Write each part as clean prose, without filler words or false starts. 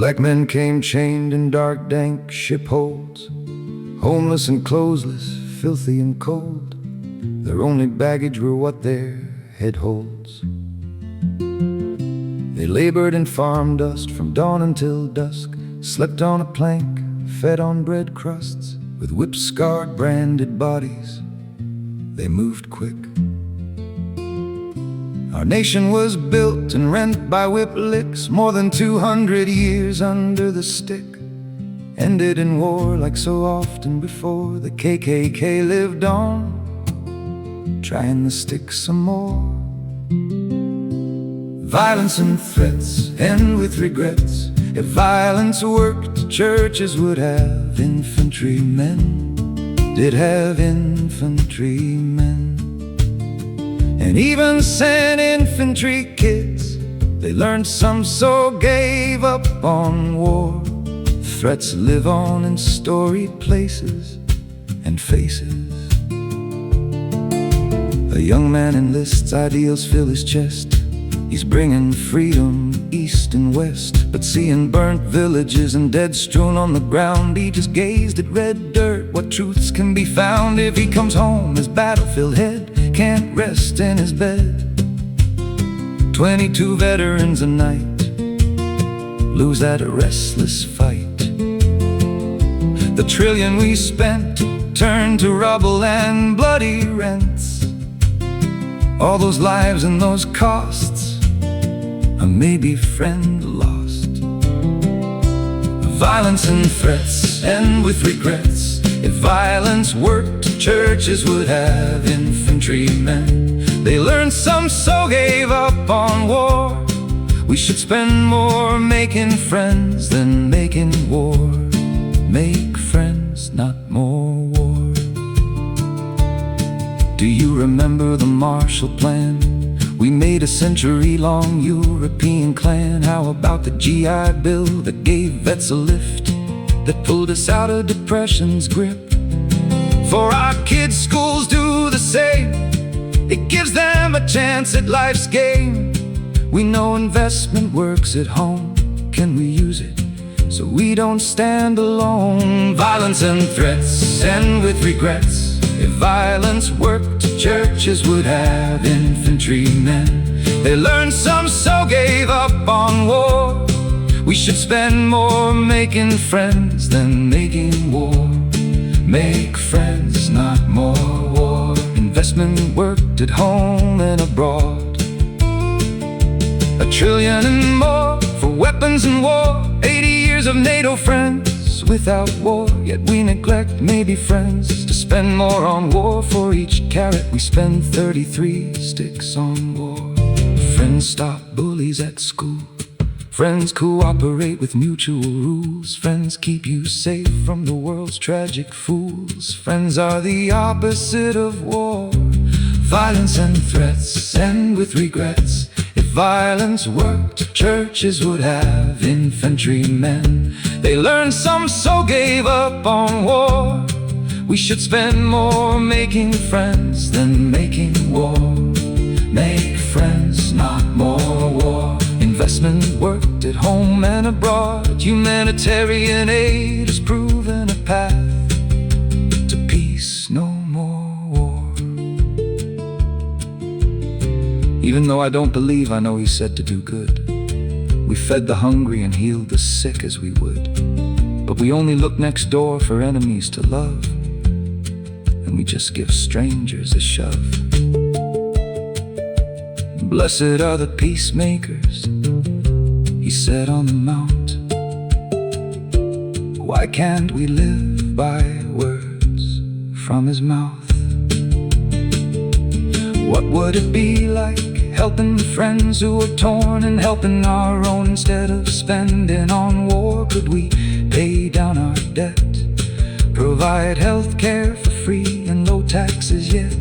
Black men came chained in dark, dank ship holds, homeless and clothesless, filthy and cold. Their only baggage were what their head holds. They labored in farm dust from dawn until dusk, slept on a plank, fed on bread crusts. With whip-scarred, branded bodies, they moved quick. Our nation was built and rent by whip licks, more than 200 years under the stick. Ended in war like so often before. The KKK lived on, trying to stick some more. Violence and threats end with regrets. If violence worked, churches would have infantrymen. Did have infantrymen. And even sent infantry kids. They learned some, so gave up on war. Threats live on in storied places and faces. A young man enlists, ideals fill his chest. He's bringing freedom east and west. But seeing burnt villages and dead strewn on the ground, he just gazed at red dirt. What truths can be found if he comes home? His battlefield head can't rest in his bed. 22 veterans a night lose that restless fight. The trillion we spent turned to rubble and bloody rents. All those lives and those costs, a maybe friend lost. Violence and threats end with regrets. If violence worked, churches would have infantrymen. They learned some, so gave up on war. We should spend more making friends than making war. Make friends, not more war. Do you remember the Marshall Plan? We made a century-long European clan. How about the GI Bill that gave vets a lift, that pulled us out of depression's grip? For our kids, schools do the same. It gives them a chance at life's game. We know investment works at home. Can we use it so we don't stand alone? Violence and threats end with regrets. If violence worked, churches would have infantrymen. They learned some, so gave up on war. We should spend more making friends than making war. Make friends, not more war. Investment worked at home and abroad. $1 trillion and more for weapons and war. 80 years of NATO friends without war. Yet we neglect maybe friends to spend more on war. For each carrot we spend 33 sticks on war. Friends stop bullies at school. Friends cooperate with mutual rules. Friends keep you safe from the world's tragic fools. Friends are the opposite of war. Violence and threats end with regrets. If violence worked, churches would have infantrymen. They learned some, so gave up on war. We should spend more making friends than making war. Make friends, not more war. Investment worked at home and abroad. Humanitarian aid has proven a path to peace, no more war. Even though I don't believe, I know he said to do good. We fed the hungry and healed the sick as we would. But we only look next door for enemies to love, and we just give strangers a shove. Blessed are the peacemakers, he said on the mount. Why can't we live by words from his mouth? What would it be like helping friends who are torn and helping our own instead of spending on war? Could we pay down our debt, provide health care for free and low taxes yet?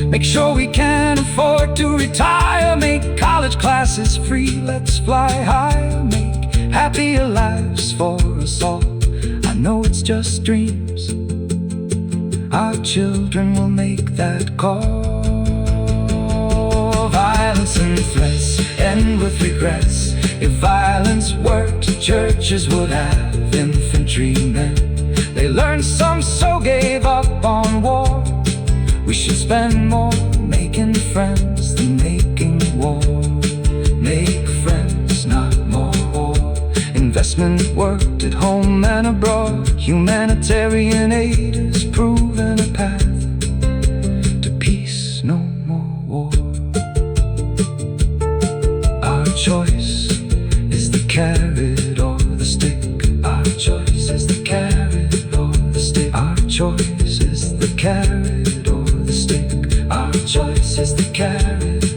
Make sure we can afford to retire, make college classes free. Let's fly higher, make happier lives for us all. I know it's just dreams. Our children will make that call. Violence violence and threats end with regrets. If violence worked, churches would have infantrymen. They learned some, so gave up on war. We should spend more making friends than making war. Make friends, not more war. Investment worked at home and abroad. Humanitarian aid is proven a path to peace, no more war. Our choice is the carrot or the stick. Our choice is the carrot or the stick. Our choice is the carrot or the stick. Our choice is the carrot